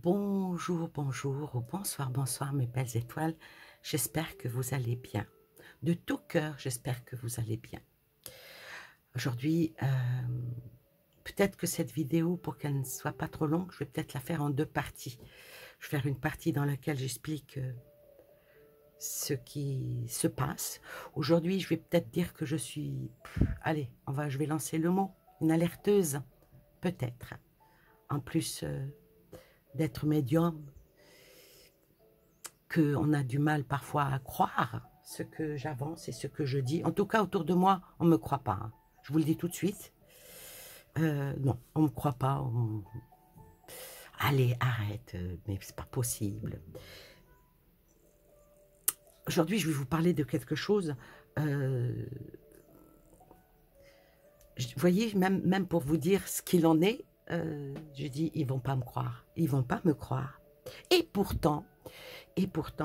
Bonjour, bonjour, ou bonsoir, bonsoir mes belles étoiles. J'espère que vous allez bien. De tout cœur, j'espère que vous allez bien. Aujourd'hui, peut-être que cette vidéo, pour qu'elle ne soit pas trop longue, je vais peut-être la faire en deux parties. Je vais faire une partie dans laquelle j'explique ce qui se passe. Aujourd'hui, je vais peut-être dire que je suis... Allez, je vais lancer le mot. Une alerteuse, peut-être. En plus d'être médium, qu'on a du mal parfois à croire ce que j'avance et ce que je dis. En tout cas, autour de moi, on ne me croit pas. Hein. Je vous le dis tout de suite. Non, on ne me croit pas. Allez, arrête, mais c'est pas possible. Aujourd'hui, je vais vous parler de quelque chose. Vous voyez, même pour vous dire ce qu'il en est, je dis, ils vont pas me croire. Ils vont pas me croire. Et pourtant,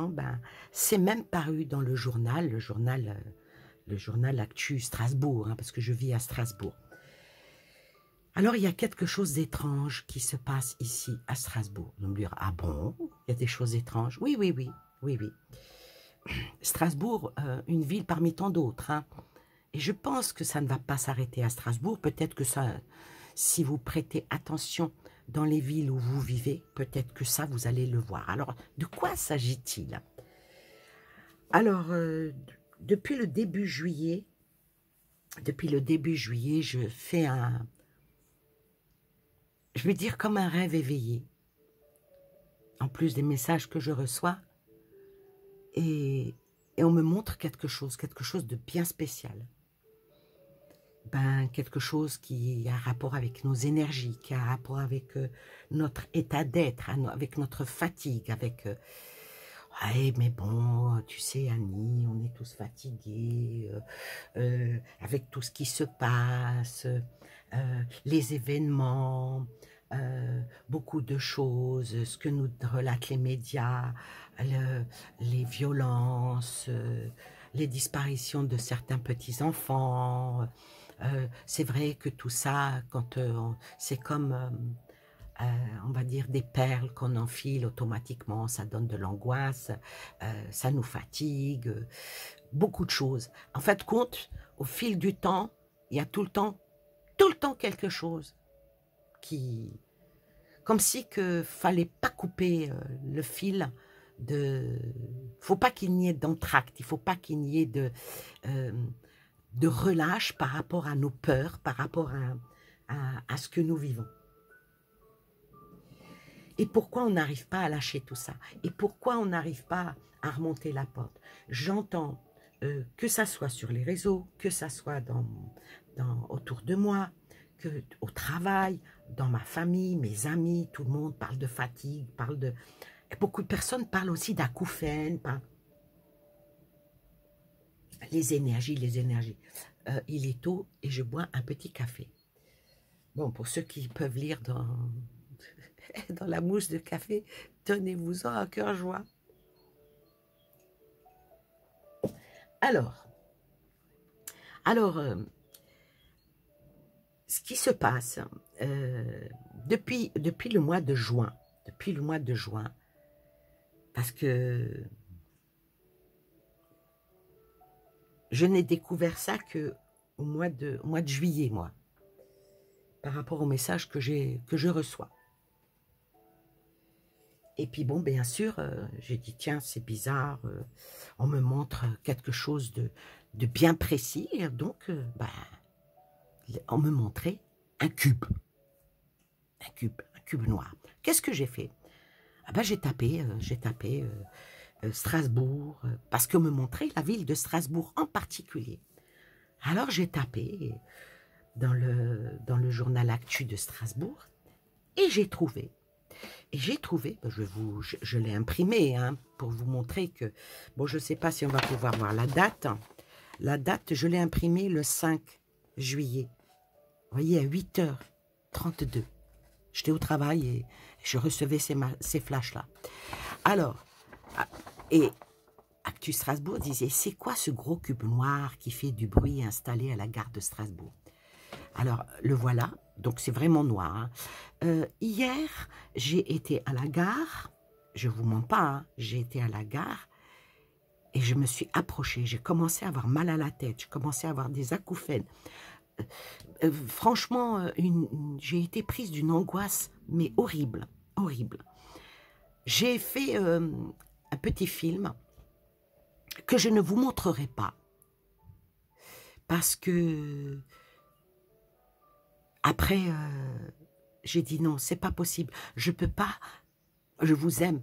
ben, c'est même paru dans le journal Actu Strasbourg, hein, parce que je vis à Strasbourg. Alors, il y a quelque chose d'étrange qui se passe ici, à Strasbourg. On me dire, ah bon, il y a des choses étranges? Oui, oui, oui, oui, oui. Strasbourg, une ville parmi tant d'autres, hein. Et je pense que ça ne va pas s'arrêter à Strasbourg. Peut-être que ça, si vous prêtez attention dans les villes où vous vivez, peut-être que ça, vous allez le voir. Alors, de quoi s'agit-il? Alors, depuis le début juillet, je fais je vais dire comme un rêve éveillé, en plus des messages que je reçois, et on me montre quelque chose de bien spécial. Ben, quelque chose qui a rapport avec nos énergies, qui a rapport avec notre état d'être, avec notre fatigue, avec... ouais, mais bon, tu sais, Annie, on est tous fatigués, avec tout ce qui se passe, les événements, beaucoup de choses, ce que nous relatent les médias, les violences, les disparitions de certains petits-enfants. C'est vrai que tout ça, quand c'est comme, on va dire, des perles qu'on enfile automatiquement, ça donne de l'angoisse, ça nous fatigue, beaucoup de choses. En fait, compte, au fil du temps, il y a tout le temps quelque chose qui... Comme si que fallait pas couper le fil de... Faut pas qu'il n'y ait d'entracte, il faut pas qu'il n'y ait de relâche par rapport à nos peurs, par rapport à ce que nous vivons. Et pourquoi on n'arrive pas à lâcher tout ça? Et pourquoi on n'arrive pas à remonter la pente? J'entends que ça soit sur les réseaux, que ça soit autour de moi, que au travail, dans ma famille, mes amis, tout le monde parle de fatigue, parle de... Et beaucoup de personnes parlent aussi d'acouphènes, les énergies, les énergies. Il est tôt et je bois un petit café. Bon, pour ceux qui peuvent lire dans la mousse de café, tenez-vous-en à cœur joie. Alors, ce qui se passe depuis le mois de juin, parce que je n'ai découvert ça que au mois de juillet, moi, par rapport aux messages que je reçois. Et puis bon, bien sûr, j'ai dit, tiens, c'est bizarre, on me montre quelque chose de bien précis, donc, on me montrait un cube noir. Qu'est-ce que j'ai fait? Ah ben, j'ai tapé Strasbourg, parce qu'on me montrait la ville de Strasbourg en particulier. Alors j'ai tapé dans le journal Actu de Strasbourg, et j'ai trouvé, je l'ai imprimé, hein, pour vous montrer que, bon, je ne sais pas si on va pouvoir voir la date. La date, je l'ai imprimée le 5 juillet. Vous voyez, à 8h32. J'étais au travail et je recevais ces flashs-là. Alors, et Actu Strasbourg disait, c'est quoi ce gros cube noir qui fait du bruit installé à la gare de Strasbourg? Alors, le voilà. Donc c'est vraiment noir. Hein. Hier, j'ai été à la gare. Je ne vous mens pas, hein, j'ai été à la gare et je me suis approchée. J'ai commencé à avoir mal à la tête. J'ai commencé à avoir des acouphènes. Franchement, j'ai été prise d'une angoisse, mais horrible, horrible. J'ai fait un petit film que je ne vous montrerai pas parce que après, j'ai dit non, c'est pas possible. Je peux pas. Je vous aime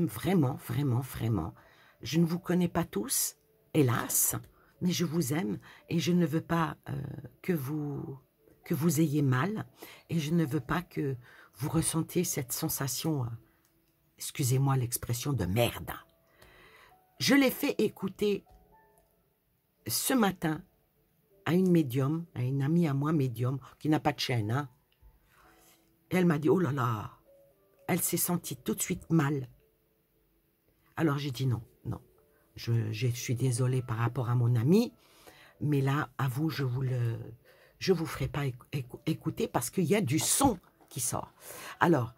vraiment, vraiment, vraiment. Je ne vous connais pas tous, hélas, mais je vous aime et je ne veux pas que vous ayez mal et je ne veux pas que vous ressentiez cette sensation, excusez-moi l'expression, de merde. Je l'ai fait écouter ce matin à une médium, à une amie à moi médium, qui n'a pas de chaîne. Hein. Et elle m'a dit, oh là là, elle s'est sentie tout de suite mal. Alors j'ai dit non, non. Je suis désolée par rapport à mon ami, mais là, à vous, je vous ferai pas écouter parce qu'il y a du son qui sort. Alors,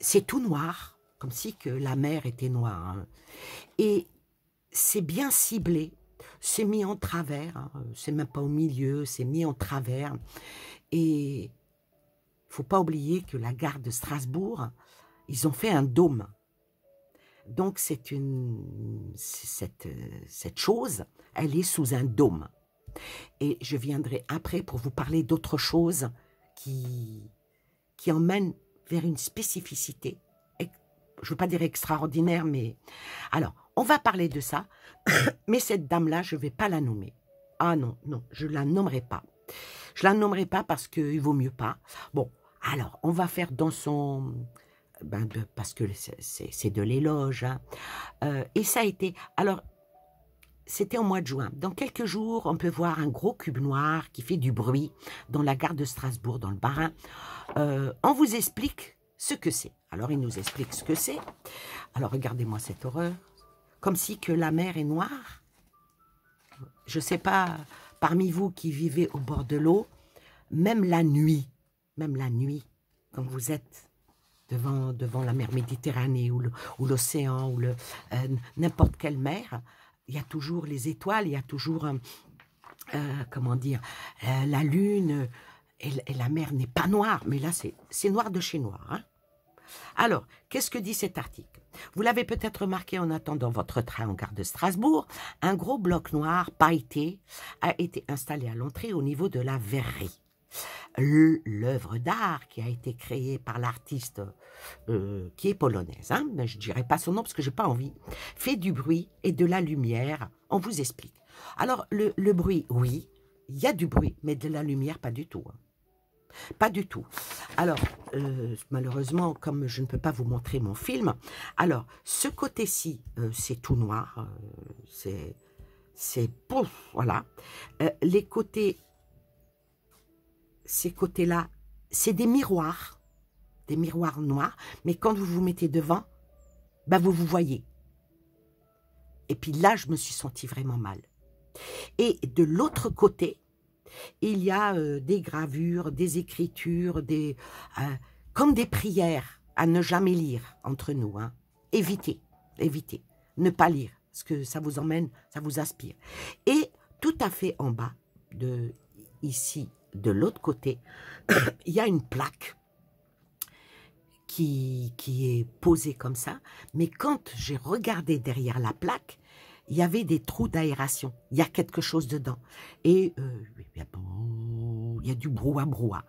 c'est tout noir, comme si que la mer était noire. Hein. Et c'est bien ciblé, c'est mis en travers, hein, c'est même pas au milieu, c'est mis en travers. Et il ne faut pas oublier que la gare de Strasbourg, ils ont fait un dôme. Donc, cette chose, elle est sous un dôme. Et je viendrai après pour vous parler d'autres choses qui emmènent vers une spécificité. Je ne veux pas dire extraordinaire, mais... Alors, on va parler de ça, mais cette dame-là, je ne vais pas la nommer. Ah non, non, je ne la nommerai pas. Je ne la nommerai pas parce qu'il vaut mieux pas. Bon, alors, on va faire dans son... parce que c'est de l'éloge. Hein. Et ça a été... Alors, c'était au mois de juin. Dans quelques jours, on peut voir un gros cube noir qui fait du bruit dans la gare de Strasbourg, dans le Bas-Rhin. On vous explique ce que c'est. Alors, il nous explique ce que c'est. Alors, regardez-moi cette horreur. Comme si que la mer est noire. Je ne sais pas, parmi vous qui vivez au bord de l'eau, même la nuit, quand vous êtes devant la mer Méditerranée ou l'océan ou n'importe quelle mer, il y a toujours les étoiles, il y a toujours, comment dire, la lune et la mer n'est pas noire, mais là c'est noir de chez noir. Hein. Alors, qu'est-ce que dit cet article? Vous l'avez peut-être remarqué en attendant votre train en gare de Strasbourg, un gros bloc noir pailleté a été installé à l'entrée au niveau de la verrerie. L'œuvre d'art qui a été créée par l'artiste qui est polonaise, hein, je ne dirai pas son nom parce que je n'ai pas envie, fait du bruit et de la lumière, on vous explique. Alors, le bruit, oui, il y a du bruit, mais de la lumière, pas du tout. Hein. Pas du tout. Alors, malheureusement, comme je ne peux pas vous montrer mon film, alors, ce côté-ci, c'est tout noir, c'est pouf, voilà. Les côtés... Ces côtés-là, c'est des miroirs noirs, mais quand vous vous mettez devant, ben vous voyez. Et puis là, je me suis sentie vraiment mal. Et de l'autre côté, il y a des gravures, des écritures, comme des prières à ne jamais lire entre nous. Hein. Évitez, ne pas lire, parce que ça vous emmène, ça vous aspire. Et tout à fait en bas, ici, de l'autre côté, il y a une plaque qui est posée comme ça. Mais quand j'ai regardé derrière la plaque, il y avait des trous d'aération. Il y a quelque chose dedans. Et il y a du brouhaha.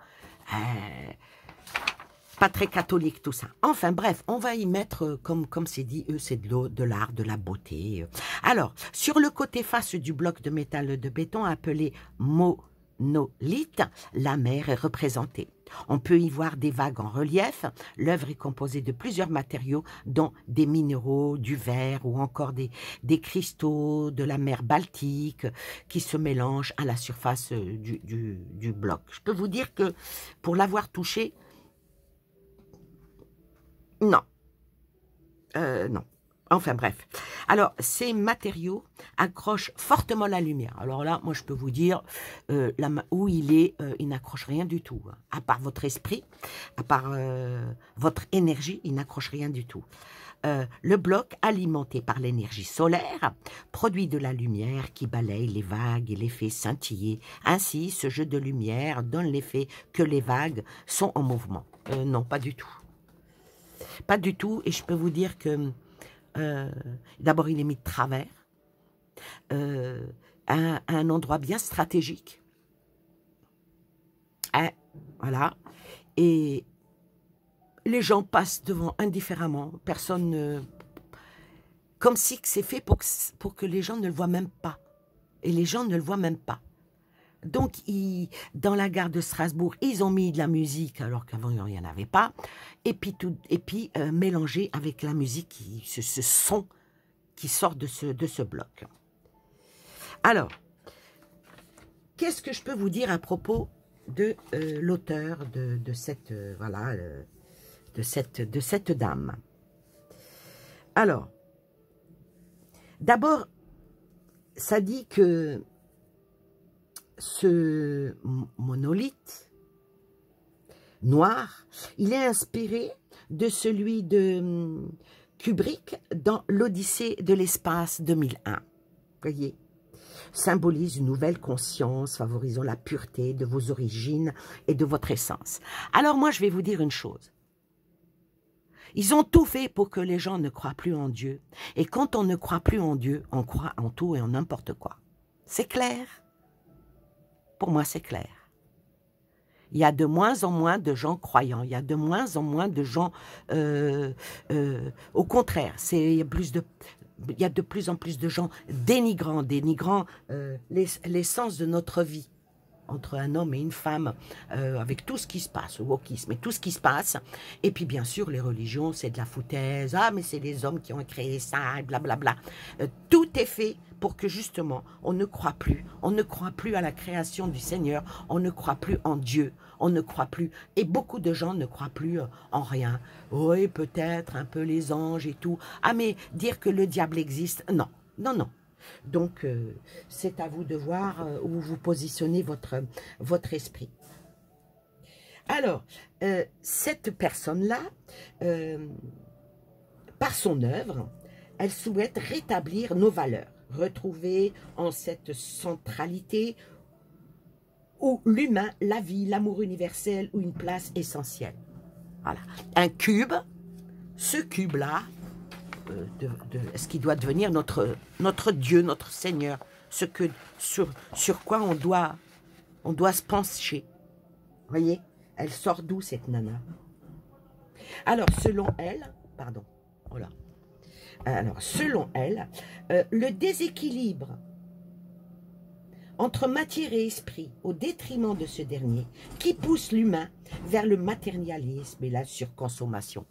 Pas très catholique tout ça. Enfin bref, on va y mettre, comme c'est dit, c'est de l'art, de la beauté. Alors, sur le côté face du bloc de métal de béton appelé monolithe, la mer est représentée. On peut y voir des vagues en relief. L'œuvre est composée de plusieurs matériaux, dont des minéraux, du verre ou encore des cristaux de la mer Baltique qui se mélangent à la surface du bloc. Je peux vous dire que pour l'avoir touché, non. Non. Enfin bref. Alors, ces matériaux accroche fortement la lumière. Alors là, moi, je peux vous dire, où il est, il n'accroche rien du tout. Hein. À part votre esprit, à part votre énergie, il n'accroche rien du tout. Le bloc, alimenté par l'énergie solaire, produit de la lumière qui balaye les vagues et les fait scintiller. Ainsi, ce jeu de lumière donne l'effet que les vagues sont en mouvement. Non, pas du tout. Pas du tout, et je peux vous dire que d'abord, il est mis de travers, à un endroit bien stratégique. Hein, voilà. Et les gens passent devant indifféremment. Personne ne... Comme si c'est fait pour que les gens ne le voient même pas. Et les gens ne le voient même pas. Donc, dans la gare de Strasbourg, ils ont mis de la musique, alors qu'avant, il n'y en avait pas. Et puis, mélangé avec la musique, ce son qui sort de ce bloc. Alors, qu'est-ce que je peux vous dire à propos de l'auteur de cette... voilà... de cette dame. Alors, d'abord, ça dit que ce monolithe noir, il est inspiré de celui de Kubrick dans l'Odyssée de l'espace 2001. Voyez, symbolise une nouvelle conscience favorisant la pureté de vos origines et de votre essence. Alors moi, je vais vous dire une chose. Ils ont tout fait pour que les gens ne croient plus en Dieu. Et quand on ne croit plus en Dieu, on croit en tout et en n'importe quoi. C'est clair? Pour moi, c'est clair. Il y a de moins en moins de gens croyants. Il y a de moins en moins de gens... au contraire, il y a de plus en plus de gens dénigrant l'essence de notre vie. Entre un homme et une femme, avec tout ce qui se passe, le wokisme et tout ce qui se passe. Et puis, bien sûr, les religions, c'est de la foutaise. Ah, mais c'est les hommes qui ont créé ça, et blablabla. Tout est fait pour que, justement, on ne croit plus. On ne croit plus à la création du Seigneur. On ne croit plus en Dieu. On ne croit plus. Et beaucoup de gens ne croient plus en rien. Oui, peut-être un peu les anges et tout. Ah, mais dire que le diable existe, non. Non, non. Donc, c'est à vous de voir où vous positionnez votre esprit. Alors, cette personne-là, par son œuvre, elle souhaite rétablir nos valeurs, retrouver en cette centralité où l'humain, la vie, l'amour universel ou une place essentielle. Voilà. Un cube, ce cube-là, ce qui doit devenir notre Dieu, notre Seigneur, sur quoi on doit se pencher. Voyez, elle sort d'où cette nana? Alors, selon elle, pardon, voilà. Alors, selon elle, le déséquilibre entre matière et esprit, au détriment de ce dernier, qui pousse l'humain vers le matérialisme et la surconsommation.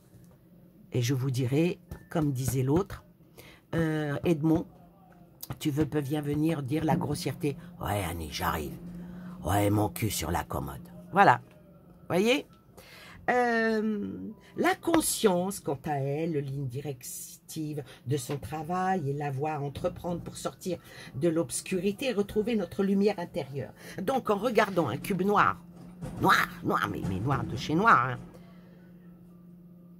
Et je vous dirai, comme disait l'autre, Edmond, tu veux bien venir dire la grossièreté. Ouais, Annie, j'arrive. Ouais, mon cul sur la commode. Voilà. Voyez, la conscience, quant à elle, ligne directive de son travail et la voie à entreprendre pour sortir de l'obscurité et retrouver notre lumière intérieure. Donc, en regardant un cube noir, mais noir de chez noir, hein,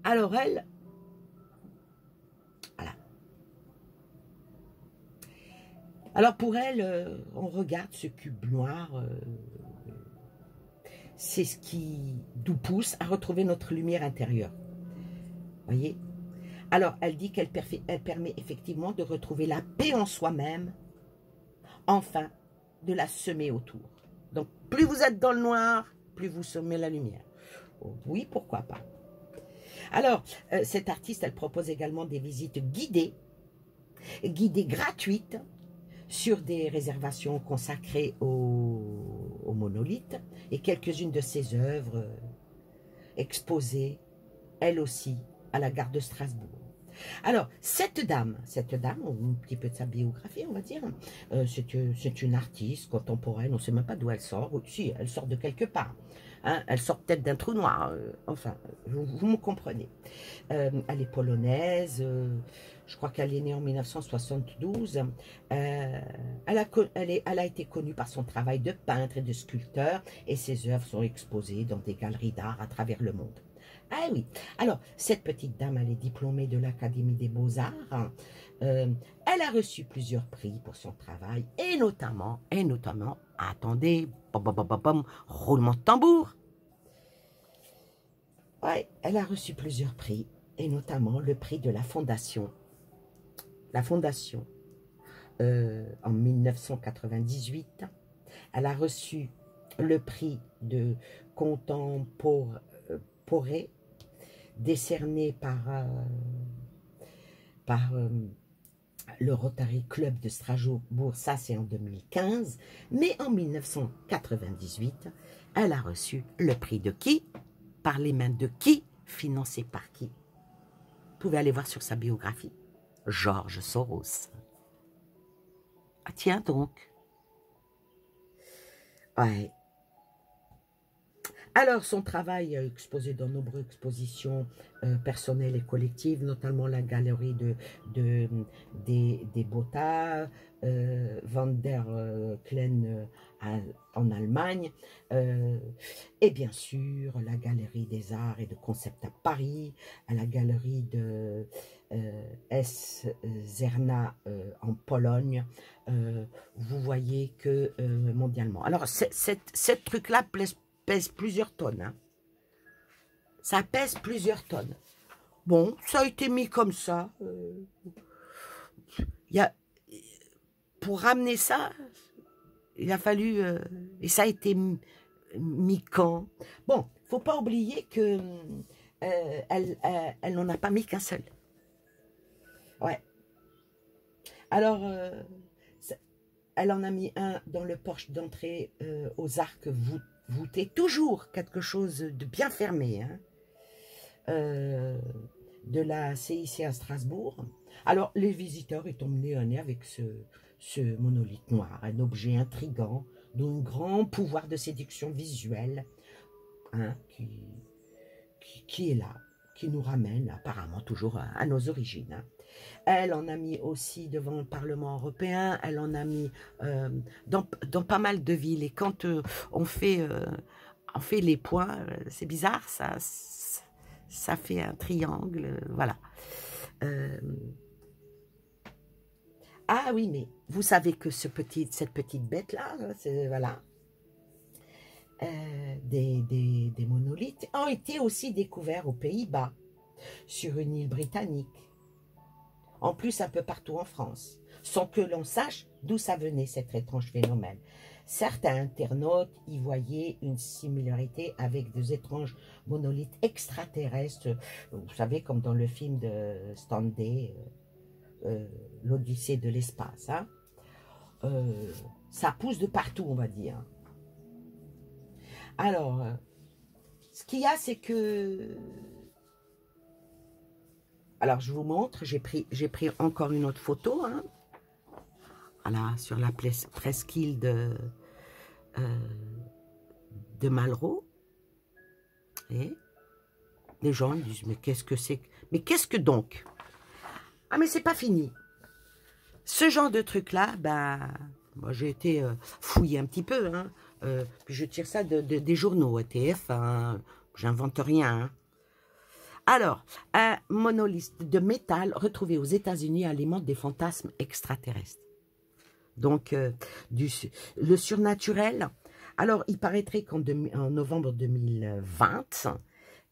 alors elle, voilà. Alors pour elle, on regarde ce cube noir, c'est ce qui nous pousse à retrouver notre lumière intérieure. Voyez? Alors elle dit qu'elle permet effectivement de retrouver la paix en soi-même, enfin de la semer autour. Donc plus vous êtes dans le noir, plus vous semez la lumière. Oh, oui, pourquoi pas. Alors, cette artiste, elle propose également des visites guidées gratuites, sur des réservations consacrées au monolithe et quelques-unes de ses œuvres exposées, elles aussi, à la gare de Strasbourg. Alors, cette dame, un petit peu de sa biographie, on va dire, c'est une artiste contemporaine, on ne sait même pas d'où elle sort, ou si, elle sort de quelque part. Hein, elle sort peut-être d'un trou noir, enfin, vous me comprenez. Elle est polonaise, je crois qu'elle est née en 1972. Elle a été connue par son travail de peintre et de sculpteur, et ses œuvres sont exposées dans des galeries d'art à travers le monde. Ah oui, alors, cette petite dame, elle est diplômée de l'Académie des Beaux-Arts. Elle a reçu plusieurs prix pour son travail, et notamment, attendez, bam, bam, bam, bam, bam, roulement de tambour. Ouais, elle a reçu plusieurs prix, et notamment le prix de la Fondation. La Fondation, en 1998, elle a reçu le prix de contemporé décerné par le Rotary Club de Strasbourg, ça c'est en 2015, mais en 1998, elle a reçu le prix de qui? Par les mains de qui? Financé par qui? Vous pouvez aller voir sur sa biographie. George Soros. Ah tiens donc. Ouais. Alors, son travail est exposé dans de nombreuses expositions personnelles et collectives, notamment la galerie des Botta, Van der Kleen en Allemagne, et bien sûr la galerie des arts et de concept à Paris, à la galerie de S. Zerna en Pologne. Vous voyez que mondialement. Alors, cette truc-là pèse plusieurs tonnes. Hein. Ça pèse plusieurs tonnes. Bon, ça a été mis comme ça. Pour ramener ça, il a fallu... et ça a été mis quand? Bon, faut pas oublier que elle n'en a pas mis qu'un seul. Ouais. Alors, elle en a mis un dans le porche d'entrée aux arcs voûtés. Toujours quelque chose de bien fermé. Hein. De la CIC à Strasbourg. Alors, les visiteurs étaient emmenés à nez avec ce monolithe noir, un objet intrigant, d'un grand pouvoir de séduction visuelle, hein, qui est là, qui nous ramène apparemment toujours à nos origines. Hein. Elle en a mis aussi devant le Parlement européen, elle en a mis dans pas mal de villes. Et quand on fait les points, c'est bizarre, ça fait un triangle, voilà. Ah oui, mais vous savez que cette petite bête-là, voilà, des monolithes ont été aussi découverts aux Pays-Bas, sur une île britannique, en plus un peu partout en France, sans que l'on sache d'où ça venait, cet étrange phénomène. Certains internautes y voyaient une similarité avec des étranges monolithes extraterrestres, vous savez, comme dans le film de Stanley, l'Odyssée de l'espace. Hein. Ça pousse de partout, on va dire. Alors, ce qu'il y a, c'est que... Alors, je vous montre, j'ai pris encore une autre photo. Hein. Voilà, sur la presqu'île de Malraux. Et les gens me disent, mais qu'est-ce que c'est? Mais qu'est-ce que donc? Ah, mais c'est pas fini. Ce genre de truc-là, ben, moi j'ai été fouiller un petit peu. Hein. Puis je tire ça des journaux, TF, hein, j'invente rien. Hein. Alors, un monolithe de métal retrouvé aux États-Unis alimente des fantasmes extraterrestres. Donc, le surnaturel. Alors, il paraîtrait qu'en novembre 2020,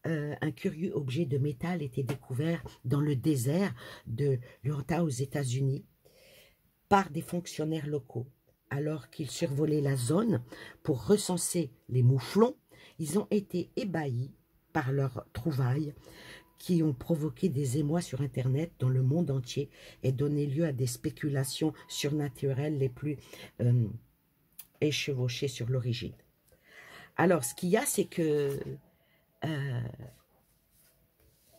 un curieux objet de métal était découvert dans le désert de l'Utah aux États-Unis par des fonctionnaires locaux. Alors qu'ils survolaient la zone pour recenser les mouflons, ils ont été ébahis par leurs trouvailles qui ont provoqué des émois sur Internet dans le monde entier et donné lieu à des spéculations surnaturelles les plus échevauchées sur l'origine. Alors, ce qu'il y a, c'est que...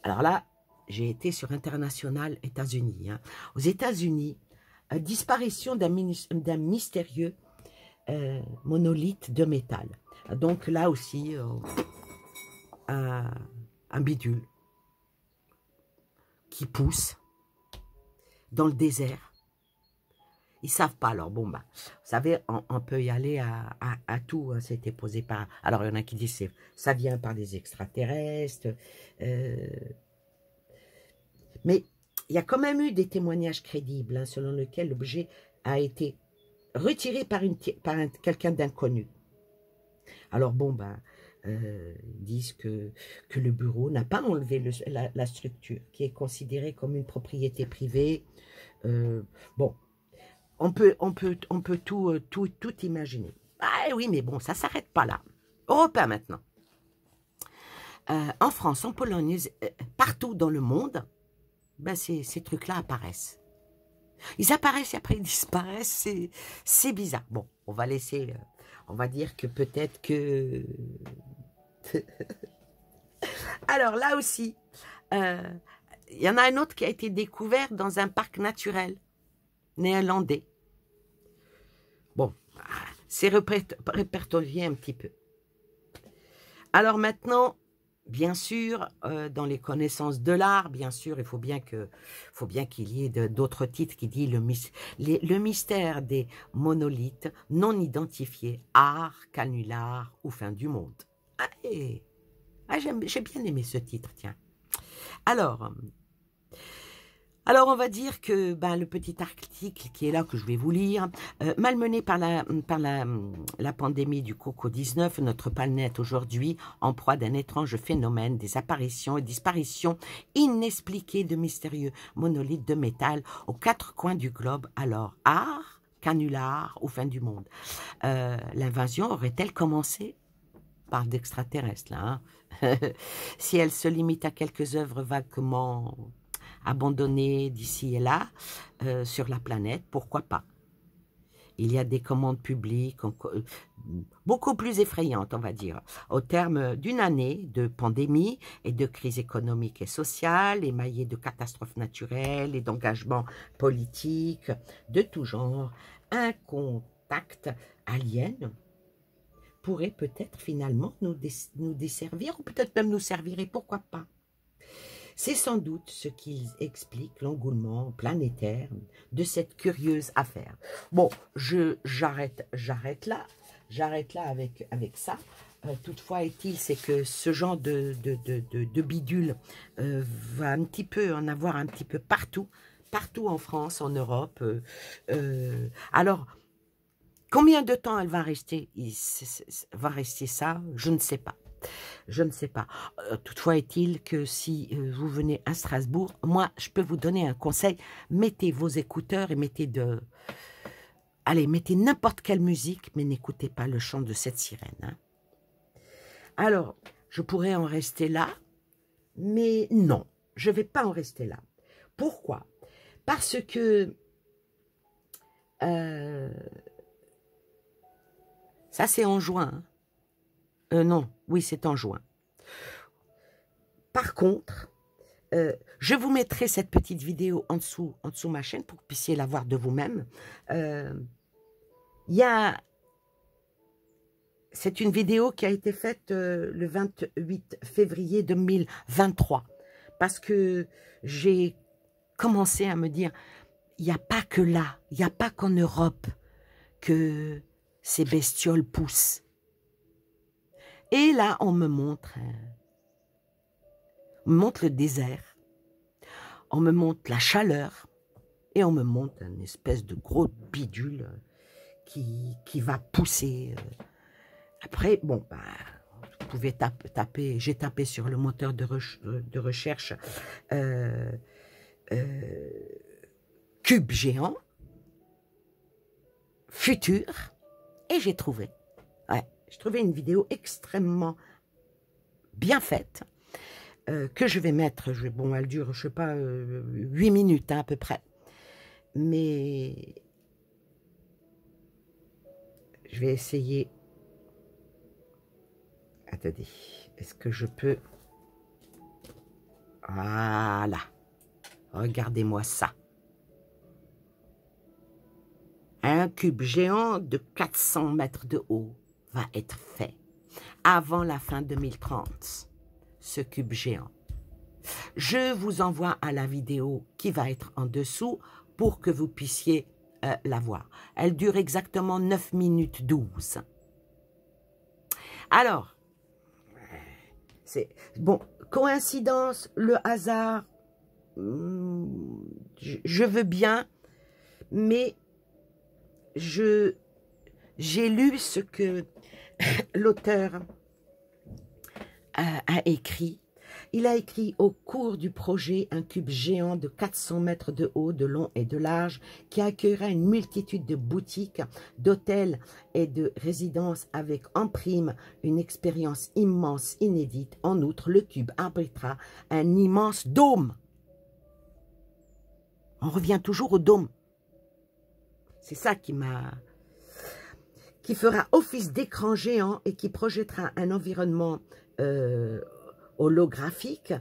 alors là, j'ai été sur International États-Unis. Hein. Aux États-Unis, disparition d'un mystérieux monolithe de métal. Donc là aussi, un bidule qui pousse dans le désert. Ils savent pas, alors bon, bah, vous savez, on peut y aller à tout, hein, c'était posé par... Alors, il y en a qui disent que ça vient par des extraterrestres, mais il y a quand même eu des témoignages crédibles, hein, selon lesquels l'objet a été retiré par quelqu'un d'inconnu. Alors bon, bah, ils disent que le bureau n'a pas enlevé la structure, qui est considérée comme une propriété privée. Bon, on peut tout imaginer. Ah oui, mais bon, ça ne s'arrête pas là. Européen maintenant. En France, en Pologne, partout dans le monde, ben ces trucs-là apparaissent. Ils apparaissent et après ils disparaissent, c'est bizarre. Bon, on va laisser, on va dire que peut-être que... Alors là aussi, il y en a un autre qui a été découvert dans un parc naturel néerlandais. Bon, c'est répertorié un petit peu. Alors maintenant, bien sûr, dans les connaissances de l'art, bien sûr, il faut bien qu'il y ait d'autres titres qui disent le mystère des monolithes non identifiés, art, canular ou fin du monde. Allez, j'ai bien aimé ce titre, tiens. Alors, on va dire que ben, le petit article qui est là, que je vais vous lire, malmené par la pandémie du Coco-19, notre planète aujourd'hui en proie d'un étrange phénomène, des apparitions et disparitions inexpliquées de mystérieux monolithes de métal aux quatre coins du globe. Alors, art, canular ou fin du monde. L'invasion aurait-elle commencé par d'extraterrestres, là, hein? Si elle se limite à quelques œuvres vaguement abandonnées d'ici et là, sur la planète, pourquoi pas? Il y a des commandes publiques beaucoup plus effrayantes, on va dire, au terme d'une année de pandémie et de crise économique et sociale, émaillée de catastrophes naturelles et d'engagements politiques de tout genre. Un contact alien pourrait peut-être finalement nous desservir, ou peut-être même nous servir, et pourquoi pas? C'est sans doute ce qui explique l'engouement planétaire de cette curieuse affaire. Bon, j'arrête là avec ça. Toutefois, est-il, c'est que ce genre de bidule va un petit peu en avoir un petit peu partout en France, en Europe. Alors, combien de temps elle va rester ça? Je ne sais pas. Je ne sais pas. Toutefois est-il que si vous venez à Strasbourg, moi, je peux vous donner un conseil. Mettez vos écouteurs et mettez n'importe quelle musique, mais n'écoutez pas le chant de cette sirène. Hein. Alors, je pourrais en rester là, mais non, je ne vais pas en rester là. Pourquoi? Parce que ça, c'est en juin. Non, oui, c'est en juin. Par contre, je vous mettrai cette petite vidéo en dessous ma chaîne pour que vous puissiez la voir de vous-même. C'est une vidéo qui a été faite le 28 février 2023 parce que j'ai commencé à me dire, il n'y a pas que là, il n'y a pas qu'en Europe que ces bestioles poussent. Et là, on me montre le désert, on me montre la chaleur, et on me montre une espèce de gros bidule qui va pousser. Après, bon, bah, vous pouvez taper, j'ai tapé sur le moteur de recherche cube géant, futur, et j'ai trouvé. Ouais, j'ai trouvé une vidéo extrêmement bien faite, que je vais mettre, bon, elle dure, je sais pas, 8 minutes hein, à peu près. Mais je vais essayer. Attendez, est-ce que je peux... Voilà. Regardez-moi ça. Un cube géant de 400 mètres de haut va être fait avant la fin 2030. Ce cube géant. Je vous envoie à la vidéo qui va être en dessous pour que vous puissiez la voir. Elle dure exactement 9 minutes 12. Alors, c'est bon, coïncidence, le hasard, je veux bien, mais j'ai lu ce que l'auteur a écrit. Il a écrit au cours du projet un cube géant de 400 mètres de haut, de long et de large qui accueillera une multitude de boutiques, d'hôtels et de résidences avec en prime une expérience immense, inédite. En outre, le cube abritera un immense dôme. On revient toujours au dôme. C'est ça qui fera office d'écran géant et qui projettera un environnement holographique,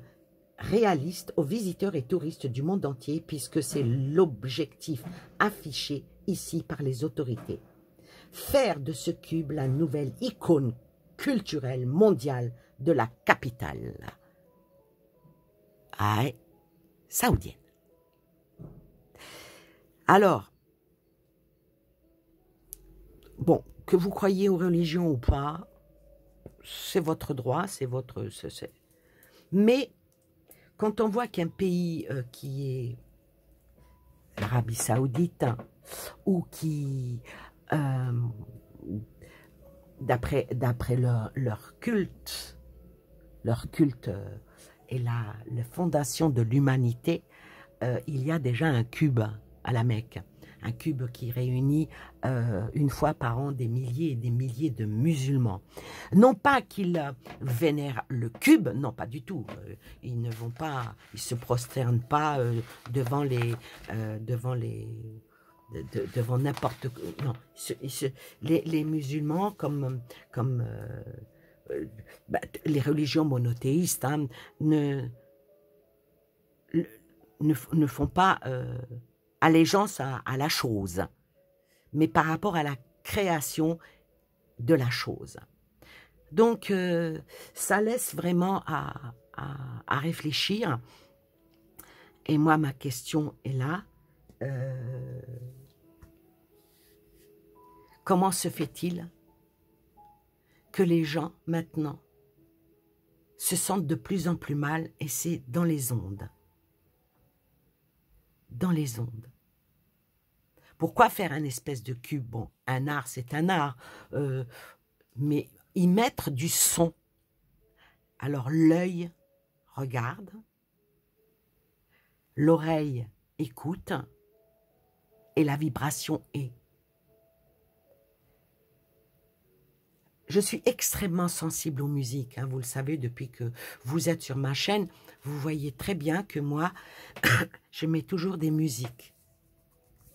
réaliste aux visiteurs et touristes du monde entier, puisque c'est l'objectif affiché ici par les autorités. Faire de ce cube la nouvelle icône culturelle mondiale de la capitale saoudienne. Alors, bon, que vous croyez aux religions ou pas, c'est votre droit, c'est votre... Mais quand on voit qu'un pays qui est l'Arabie Saoudite, ou qui, d'après leur culte est la fondation de l'humanité, il y a déjà un cube à la Mecque. Un cube qui réunit une fois par an des milliers et des milliers de musulmans. Non pas qu'ils vénèrent le cube, non pas du tout. Ils ne vont pas, ils se prosternent pas devant n'importe quoi. Non, les musulmans comme les religions monothéistes hein, ne font pas allégeance à la chose, mais par rapport à la création de la chose. Donc, ça laisse vraiment à réfléchir. Et moi, ma question est là. Comment se fait-il que les gens, maintenant, se sentent de plus en plus mal, et c'est dans les ondes. Dans les ondes. Pourquoi faire un espèce de cube? Bon, un art, c'est un art. Mais y mettre du son. Alors, l'œil regarde. L'oreille écoute. Et la vibration est. Je suis extrêmement sensible aux musiques. Hein, vous le savez, depuis que vous êtes sur ma chaîne, vous voyez très bien que moi, je mets toujours des musiques.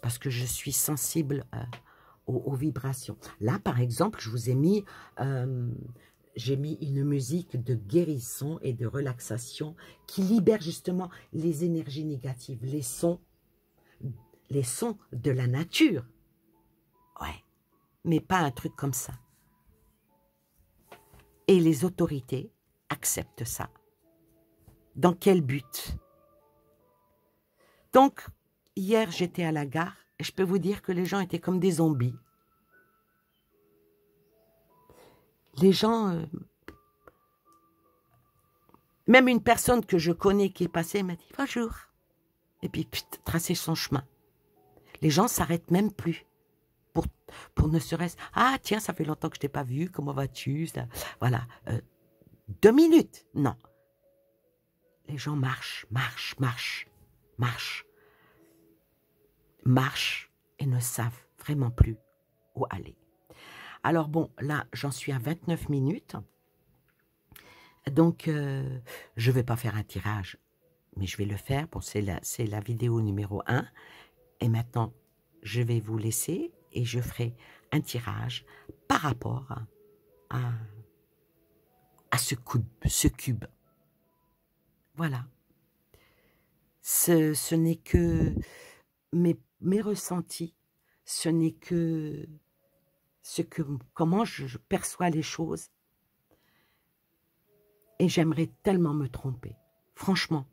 Parce que je suis sensible aux vibrations. Là, par exemple, je vous ai mis, j'ai mis une musique de guérison et de relaxation qui libère justement les énergies négatives, les sons de la nature. Ouais, mais pas un truc comme ça. Et les autorités acceptent ça. Dans quel but? Donc, hier, j'étais à la gare et je peux vous dire que les gens étaient comme des zombies. Les gens... même une personne que je connais qui est passée m'a dit « Bonjour ». Et puis, tracer son chemin. Les gens ne s'arrêtent même plus. Pour ne serait-ce... Ah, tiens, ça fait longtemps que je ne t'ai pas vu. Comment vas-tu? Voilà. 2 minutes. Non. Les gens marchent, marchent, marchent, marchent. Marchent et ne savent vraiment plus où aller. Alors bon, là, j'en suis à 29 minutes. Donc, je ne vais pas faire un tirage, mais je vais le faire. Bon, c'est la vidéo numéro 1. Et maintenant, je vais vous laisser et je ferai un tirage par rapport à ce cube. Voilà. ce n'est que mes ressentis, ce n'est que comment je perçois les choses. Et j'aimerais tellement me tromper, franchement.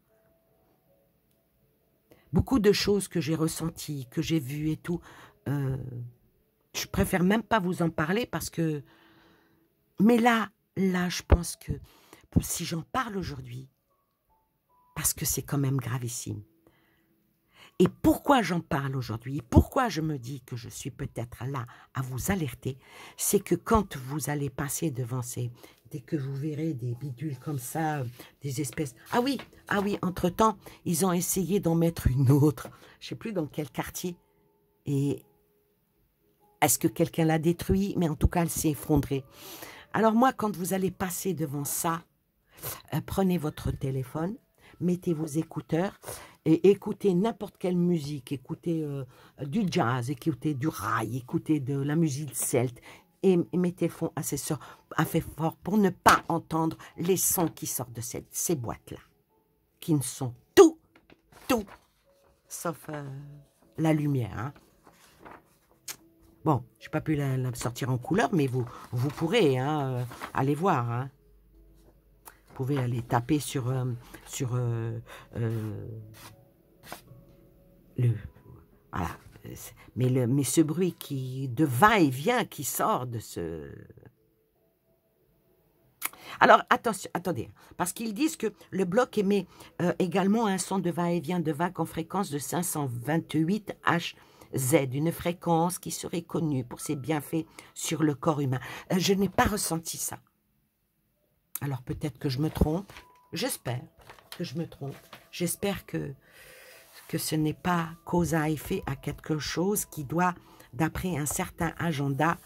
Beaucoup de choses que j'ai ressenties, que j'ai vues et tout, je préfère même pas vous en parler parce que... Mais là, je pense que si j'en parle aujourd'hui, parce que c'est quand même gravissime. Et pourquoi j'en parle aujourd'hui, pourquoi je me dis que je suis peut-être là à vous alerter, c'est que quand vous allez passer devant dès que vous verrez des bidules comme ça, des espèces... Ah oui, entre-temps, ils ont essayé d'en mettre une autre, je ne sais plus dans quel quartier, et est-ce que quelqu'un l'a détruit? Mais en tout cas, elle s'est effondrée. Alors moi, quand vous allez passer devant ça, prenez votre téléphone, mettez vos écouteurs et écoutez n'importe quelle musique, écoutez du jazz, écoutez du rail, écoutez de la musique celte et mettez le fond assez fort pour ne pas entendre les sons qui sortent de ces boîtes-là, qui ne sont tout sauf la lumière. Hein. Bon, je n'ai pas pu la sortir en couleur, mais vous pourrez aller voir. Hein. Vous pouvez aller taper sur voilà. Mais ce bruit de va-et-vient qui sort de ce... Alors, attention, attendez, parce qu'ils disent que le bloc émet également un son de va-et-vient de vagues en fréquence de 528 Hz, une fréquence qui serait connue pour ses bienfaits sur le corps humain. Je n'ai pas ressenti ça. Alors peut-être que je me trompe, j'espère que je me trompe, j'espère que ce n'est pas cause à effet à quelque chose qui doit, d'après un certain agenda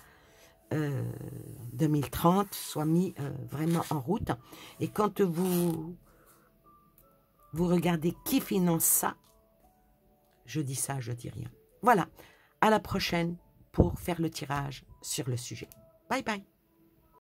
2030, soit mis vraiment en route. Et quand vous regardez qui finance ça, je dis ça, je dis rien. Voilà, à la prochaine pour faire le tirage sur le sujet. Bye bye.